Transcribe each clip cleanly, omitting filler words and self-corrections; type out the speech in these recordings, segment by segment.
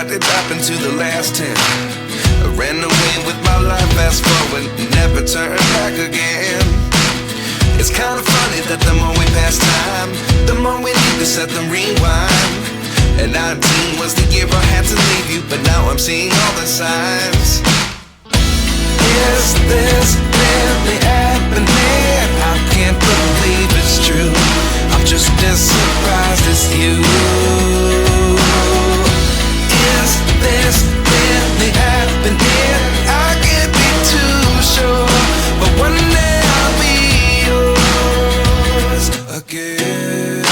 what did happen to the last 10? I ran away with my life, fast forward, never turn back again. It's kind of funny that the more we pass time, the more we need to set them rewind. And 19 was the year I had to leave you, but now I'm seeing all the signs. Is this really happening? I can't believe it's true. I'm just as surprised as you. Is this really happening? I can't be too sure, but one day I'll be yours again.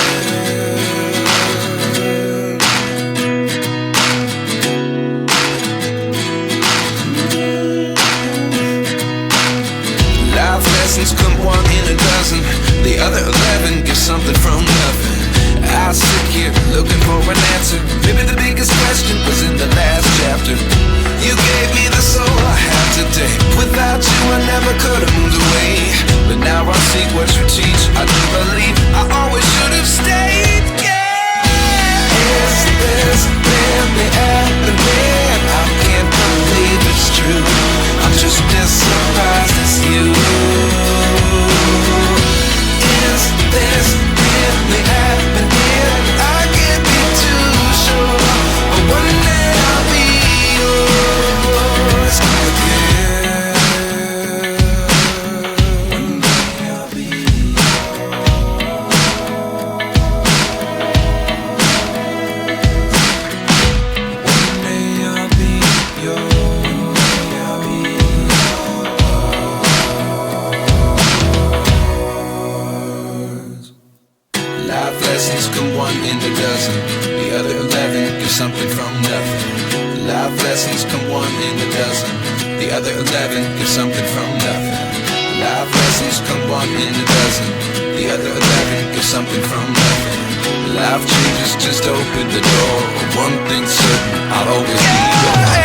Life lessons come one in a dozen, the other 11 give something from nothing. I sit here looking for an answer. Maybe the biggest question was in the last chapter. You gave me the soul I have today. Without you I never could have moved away. But now I see what you teach. I do believe I always should have stayed. Yeah. Is this really happening? I can't believe it's true. I'm just as surprised as you. Is this really happening? I can't be too sure, but one day I'll be yours again. One day I'll be One day I'll be yours. Life lessons come one in a dozen, the other 11 give something from nothing. Life lessons come one in a dozen, the other 11 give something from nothing. Life lessons come one in a dozen, the other 11 give something from nothing. Life changes just open the door. One thing's certain, I'll always be yours.